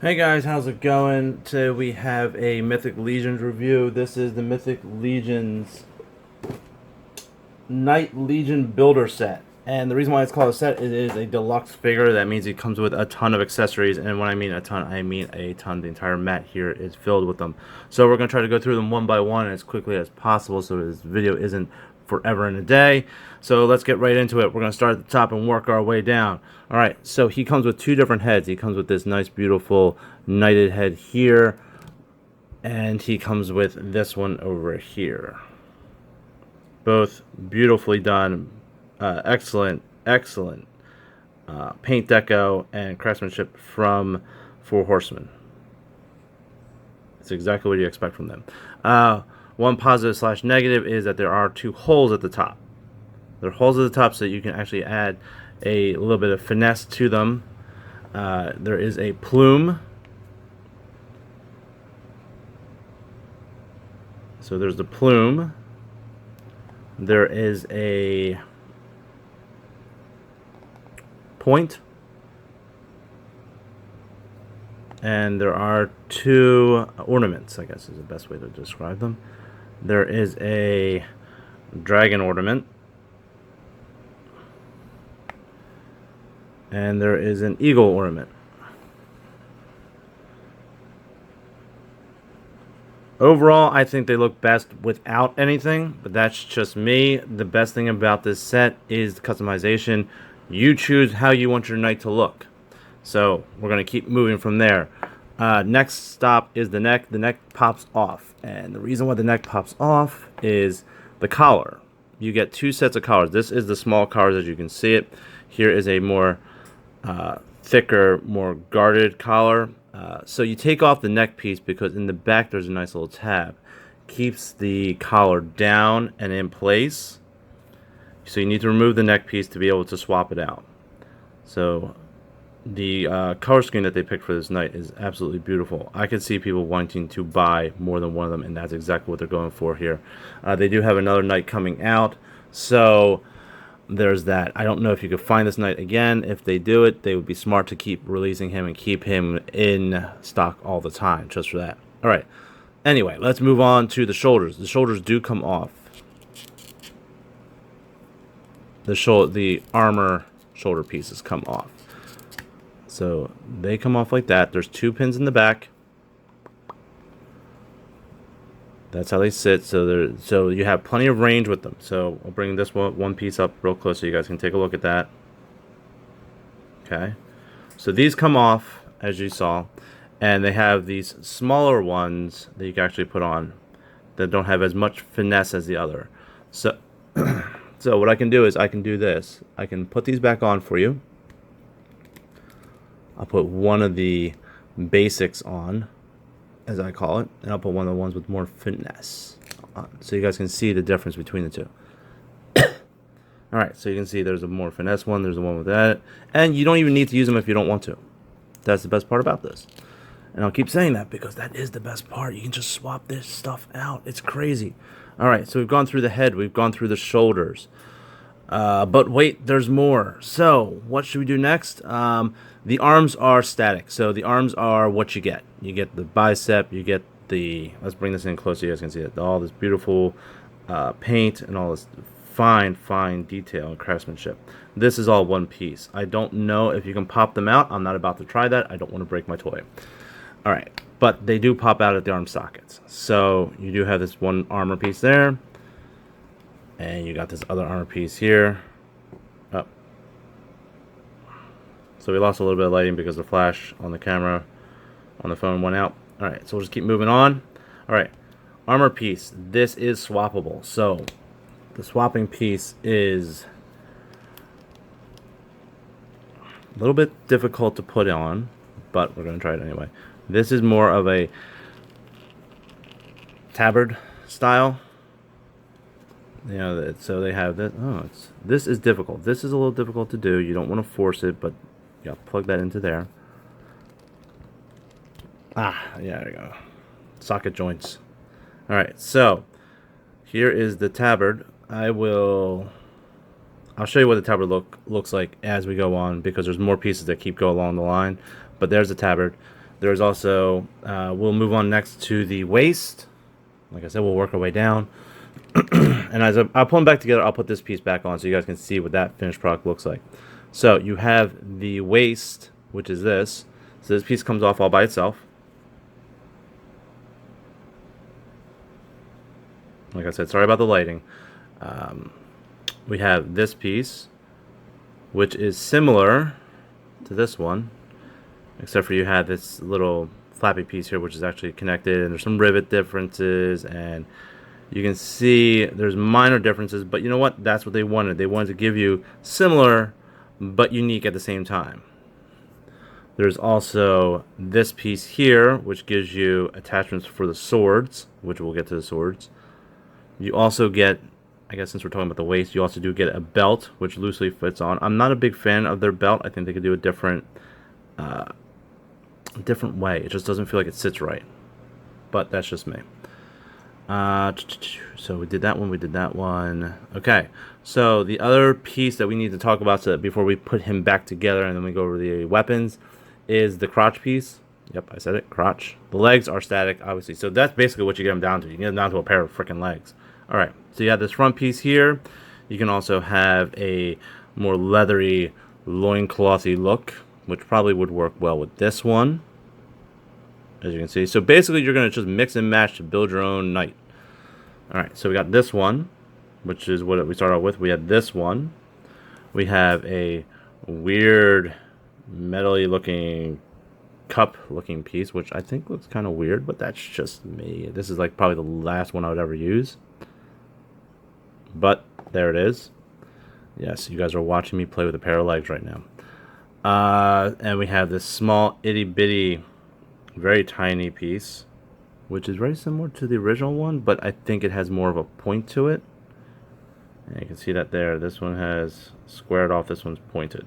Hey guys, how's it going? Today we have a Mythic Legions review. This is the Mythic Legions Knight Legion Builder set. And the reason why it's called a set, it is a deluxe figure. That means it comes with a ton of accessories. And when I mean a ton, I mean a ton. The entire mat here is filled with them. So we're going to try to go through them one by one as quickly as possible so this video isn't forever and a day. So let's get right into it. We're going to start at the top and work our way down. All right, so he comes with two different heads. He comes with this nice, beautiful knighted head here. And he comes with this one over here. Both beautifully done, excellent paint deco and craftsmanship from Horsemen. It's exactly what you expect from them. One positive slash negative is that there are two holes at the top. There are holes at the top so that you can actually add a little bit of finesse to them. There is a plume. So there's the plume. There is a point, and there are two ornaments, I guess is the best way to describe them. There is a dragon ornament, and there is an eagle ornament. Overall, I think they look best without anything, but that's just me. The best thing about this set is the customization. You choose how you want your knight to look. So we're going to keep moving from there. Next stop is the neck. The neck pops off. And the reason why the neck pops off is the collar. You get two sets of collars. This is the small collars as you can see it. Here is a more thicker, more guarded collar. So you take off the neck piece because in the back there's a nice little tab. Keeps the collar down and in place. So you need to remove the neck piece to be able to swap it out. So the color scheme that they picked for this knight is absolutely beautiful. I could see people wanting to buy more than one of them, and that's exactly what they're going for here. They do have another knight coming out, so there's that. I don't know if you could find this knight again. If they do it, they would be smart to keep releasing him and keep him in stock all the time, just for that. All right. Anyway, let's move on to the shoulders. The shoulders do come off. The armor shoulder pieces come off. So they come off like that. There's two pins in the back. That's how they sit. So you have plenty of range with them. So I'll bring this one piece up real close so you guys can take a look at that. Okay. So these come off, as you saw, and they have these smaller ones that you can actually put on that don't have as much finesse as the other. So, so what I can do is I can do this. I can put these back on for you. I'll put one of the basics on, as I call it, and I'll put one of the ones with more finesse on, so you guys can see the difference between the two. Alright, so you can see there's a more finesse one, there's a one with that, and you don't even need to use them if you don't want to. That's the best part about this. And I'll keep saying that because that is the best part. You can just swap this stuff out. It's crazy. Alright, so we've gone through the head, we've gone through the shoulders. But wait, there's more. So, what should we do next? The arms are static. So, the arms are what you get. You get the bicep, you get the... Let's bring this in close so you guys can see it. All this beautiful paint and all this fine detail and craftsmanship. This is all one piece. I don't know if you can pop them out. I'm not about to try that. I don't want to break my toy. Alright, but they do pop out at the arm sockets. So, you do have this one armor piece there. And you got this other armor piece here. Oh. So we lost a little bit of lighting because the flash on the camera on the phone went out. Alright, so we'll just keep moving on. Alright, armor piece. This is swappable. So the swapping piece is a little bit difficult to put on, but we're going to try it anyway. This is more of a tabard style. You know, so they have this. Oh, this is difficult. This is a little difficult to do. You don't want to force it, but you got to plug that into there. Ah, yeah, there you go. Socket joints. All right, so here is the tabard. I'll show you what the tabard looks like as we go on because there's more pieces that keep going along the line. But there's the tabard. There's also, we'll move on next to the waist. Like I said, we'll work our way down. And as I'll pull them back together, I'll put this piece back on so you guys can see what that finished product looks like. So you have the waist, which is this. So this piece comes off all by itself. Like I said, sorry about the lighting. We have this piece, which is similar to this one, except for you have this little flappy piece here, which is actually connected, and there's some rivet differences, and you can see there's minor differences, but you know what? That's what they wanted. They wanted to give you similar, but unique at the same time. There's also this piece here, which gives you attachments for the swords, which we'll get to the swords. You also get, I guess since we're talking about the waist, you also do get a belt, which loosely fits on. I'm not a big fan of their belt. I think they could do a different way. It just doesn't feel like it sits right. But that's just me. So we did that one, we did that one. Okay, so the other piece that we need to talk about before we put him back together and then we go over the weapons is the crotch piece. Yep, I said it, crotch. The legs are static, obviously. So that's basically what you get them down to. You get them down to a pair of freaking legs. Alright, so you have this front piece here. You can also have a more leathery, loinclothy look, which probably would work well with this one, as you can see. So basically you're going to just mix and match to build your own knight. Alright, so we got this one, which is what we started out with. We have this one. We have a weird metal-y looking cup looking piece, which I think looks kind of weird, but that's just me. This is like probably the last one I would ever use. But there it is. Yes, you guys are watching me play with a pair of legs right now. And we have this small itty bitty, very tiny piece, which is very similar to the original one, but I think it has more of a point to it. And you can see that there. This one has squared off, this one's pointed.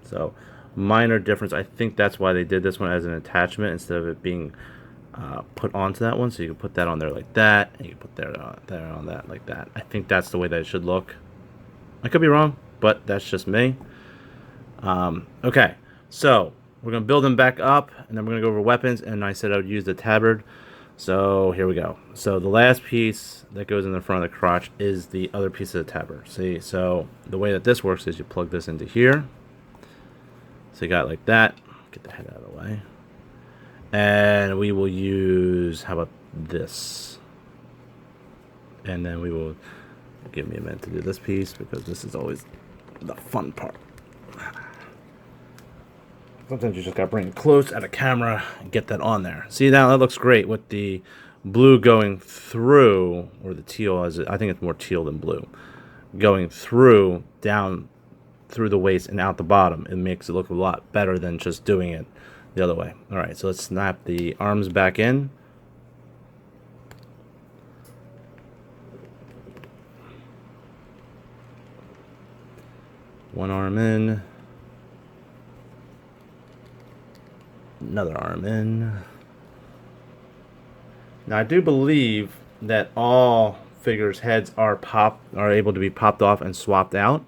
So minor difference. I think that's why they did this one as an attachment instead of it being put onto that one. So you can put that on there like that, and you can put there on that like that. I think that's the way that it should look. I could be wrong, but that's just me. Okay, so we're going to build them back up, and then we're going to go over weapons, and I said I would use the tabard. So here we go. So the last piece that goes in the front of the crotch is the other piece of the tabard. See, so the way that this works is you plug this into here. So you got it like that. Get the head out of the way. And we will use, how about this? And then we will, give me a minute to do this piece because this is always the fun part. Sometimes you just gotta bring it close at a camera and get that on there. See, now that looks great with the blue going through, or the teal, as I think it's more teal than blue, going through, down through the waist and out the bottom. It makes it look a lot better than just doing it the other way. Alright, so let's snap the arms back in. One arm in. Another arm in. Now I do believe that all figures' heads are able to be popped off and swapped out.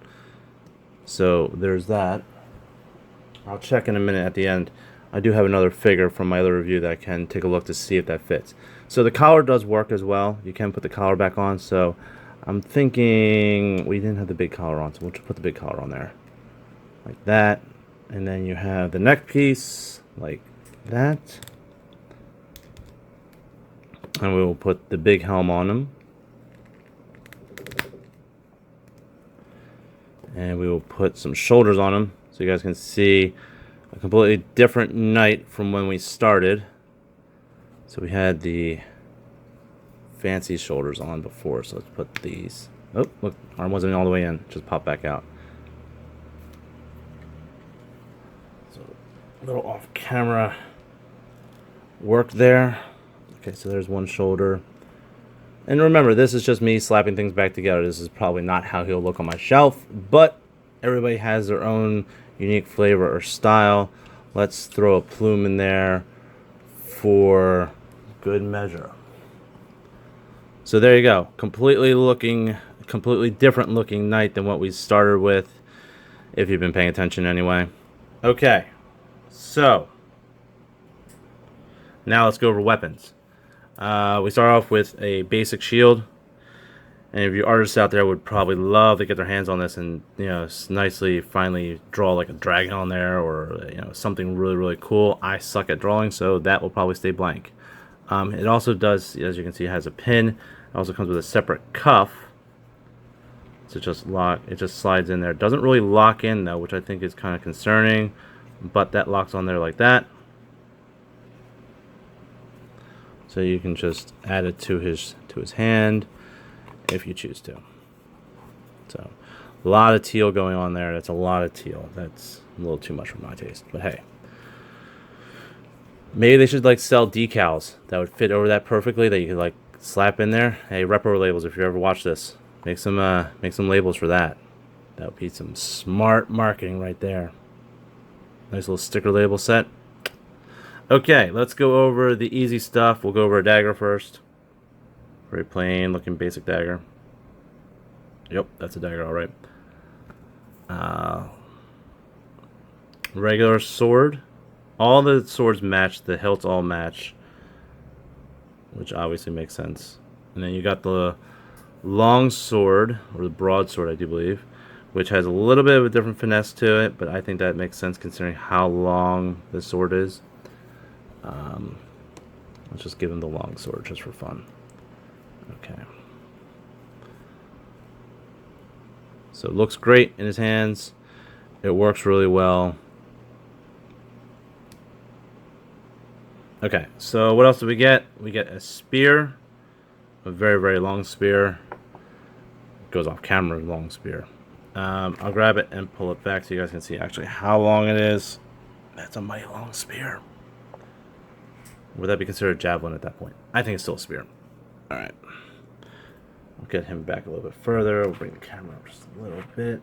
So there's that. I'll check in a minute at the end. I do have another figure from my other review that I can take a look to see if that fits. So the collar does work as well. You can put the collar back on. So I'm thinking we didn't have the big collar on, so we'll just put the big collar on there. Like that. And then you have the neck piece like that. And we will put the big helm on him. And we will put some shoulders on him so you guys can see a completely different knight from when we started. So we had the fancy shoulders on before, so let's put these. Oh, look, arm wasn't all the way in, just popped back out. So a little off camera work there. Okay, so there's one shoulder. And remember, this is just me slapping things back together. This is probably not how he'll look on my shelf, but everybody has their own unique flavor or style. Let's throw a plume in there for good measure. So there you go. Completely different looking knight than what we started with, if you've been paying attention anyway. Okay, so Now let's go over weapons. We start off with a basic shield. And if you artists out there would probably love to get their hands on this and, you know, nicely finally draw like a dragon on there, or, you know, something really, really cool. I suck at drawing, so that will probably stay blank. It also does, as you can see, has a pin. It also comes with a separate cuff. So it just slides in there. It doesn't really lock in though, which I think is kind of concerning, but that locks on there like that. So you can just add it to his hand if you choose to. So a lot of teal going on there. That's a lot of teal. That's a little too much for my taste, but hey. Maybe they should like sell decals that would fit over that perfectly, that you could like slap in there. Hey, repro labels, if you ever watch this, make some labels for that. That would be some smart marketing right there. Nice little sticker label set. Okay, let's go over the easy stuff. We'll go over a dagger first. Very plain looking basic dagger. Yep, that's a dagger, alright. Regular sword. All the swords match, the hilts all match, which obviously makes sense. And then you got the long sword, or the broadsword, I do believe, which has a little bit of a different finesse to it, but I think that makes sense considering how long the sword is. Let's just give him the long sword just for fun. Okay. So it looks great in his hands. It works really well. Okay, so what else do we get? We get a spear. A very, very long spear. It goes off camera, long spear. I'll grab it and pull it back so you guys can see actually how long it is. That's a mighty long spear. Would that be considered a javelin at that point? I think it's still a spear. Alright. We'll get him back a little bit further. We'll bring the camera up just a little bit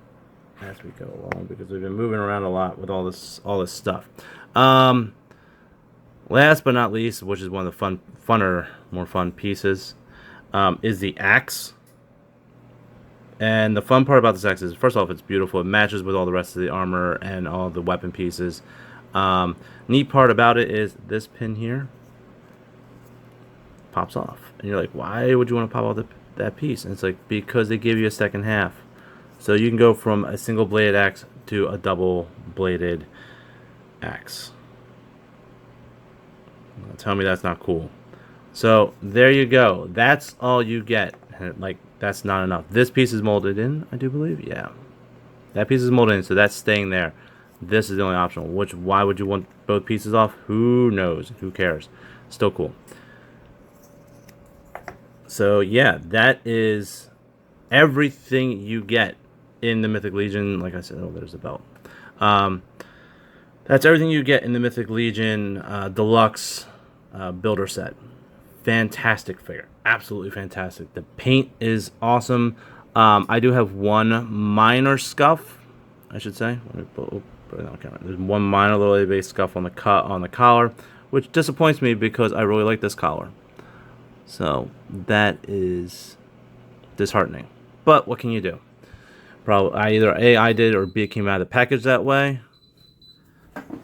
as we go along, because we've been moving around a lot with all this stuff. Last but not least, which is one of the more fun pieces, is the axe. And the fun part about this axe is, first off, it's beautiful. It matches with all the rest of the armor and all the weapon pieces. Neat part about it is this pin here pops off. And you're like, why would you want to pop off that piece? And it's like, because they give you a second half. So you can go from a single bladed axe to a double bladed axe. Tell me that's not cool. So there you go. That's all you get. Like, that's not enough. This piece is molded in, I do believe. Yeah, that piece is molded in, so that's staying there. This is the only optional. Why would you want both pieces off? Who knows? Who cares? Still cool. So yeah, that is everything you get in the Mythic Legion. Like I said, oh, there's the belt. That's everything you get in the Mythic Legion Deluxe Builder set. Fantastic figure. Absolutely fantastic. The paint is awesome. I do have one minor scuff, I should say. Let me put it on camera. There's one minor little base scuff on the collar, which disappoints me because I really like this collar. So that is disheartening. But what can you do? Probably either A, I did, or B, it came out of the package that way.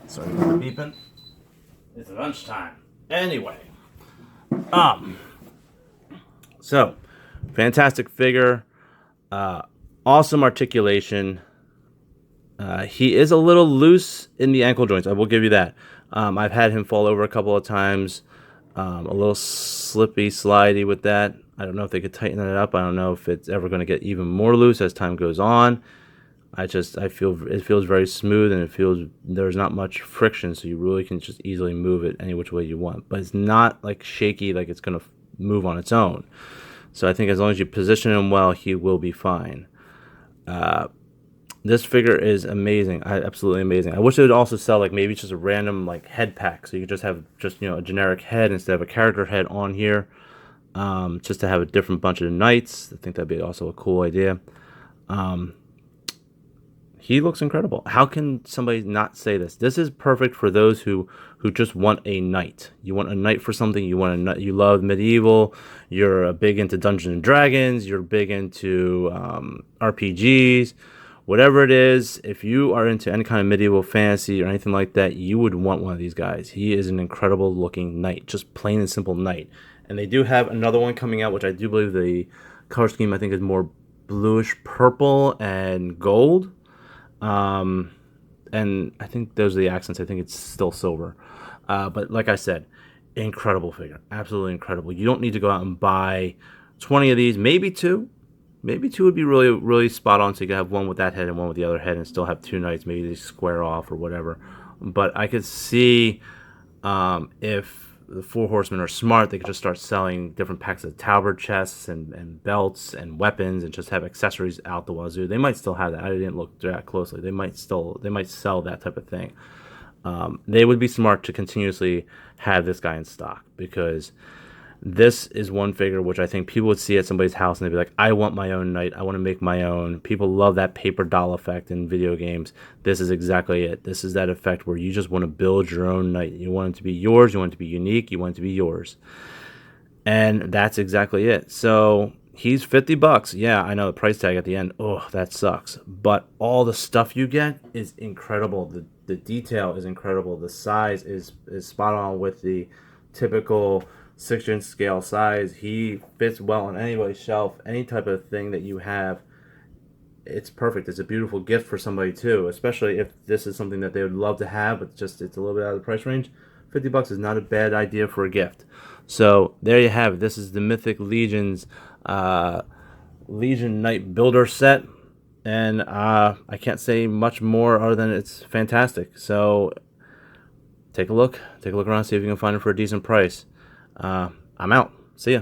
Sorry for the beeping. It's lunchtime. Anyway. So, fantastic figure. Awesome articulation. He is a little loose in the ankle joints. I will give you that. I've had him fall over a couple of times. A little slippy, slidey with that. I don't know if they could tighten it up. I don't know if it's ever going to get even more loose as time goes on. I feel it feels very smooth, and there's not much friction, so you really can just easily move it any which way you want. But it's not like shaky, like it's going to move on its own. So I think as long as you position him well, he will be fine. This figure is amazing. Absolutely amazing. I wish they would also sell like maybe just a random like head pack, so you could just have a generic head instead of a character head on here, just to have a different bunch of knights. I think that'd be also a cool idea. He looks incredible. How can somebody not say this? This is perfect for those who just want a knight. You want a knight for something. You love medieval. You're big into Dungeons and Dragons. You're big into RPGs, whatever it is, if you are into any kind of medieval fantasy or anything like that, you would want one of these guys. He is an incredible looking knight, just plain and simple knight. And they do have another one coming out, which I do believe the color scheme I think is more bluish purple and gold. And I think those are the accents. I think it's still silver. But like I said, incredible figure. Absolutely incredible. You don't need to go out and buy 20 of these, maybe two. Maybe two would be really, really spot on, so you could have one with that head and one with the other head and still have two knights. Maybe they square off or whatever. But I could see if the four horsemen are smart, they could just start selling different packs of tabard chests and belts and weapons and just have accessories out the wazoo. They might still have that. I didn't look that closely. They might sell that type of thing. They would be smart to continuously have this guy in stock, because this is one figure which I think people would see at somebody's house and they'd be like, I want my own knight. I want to make my own. People love that paper doll effect in video games. This is exactly it. This is that effect where you just want to build your own knight. You want it to be yours. You want it to be unique. You want it to be yours. And that's exactly it. So he's $50. Yeah, I know the price tag at the end. Oh, that sucks. But all the stuff you get is incredible. The detail is incredible. The size is spot on with the typical 6-inch scale size. He fits well on anybody's shelf. Any type of thing that you have, it's perfect. It's a beautiful gift for somebody too, especially if this is something that they would love to have, but just it's a little bit out of the price range. $50 is not a bad idea for a gift. So there you have it. This is the Mythic Legions Legion Knight Builder set, and I can't say much more other than it's fantastic. So take a look around, see if you can find it for a decent price. I'm out. See ya.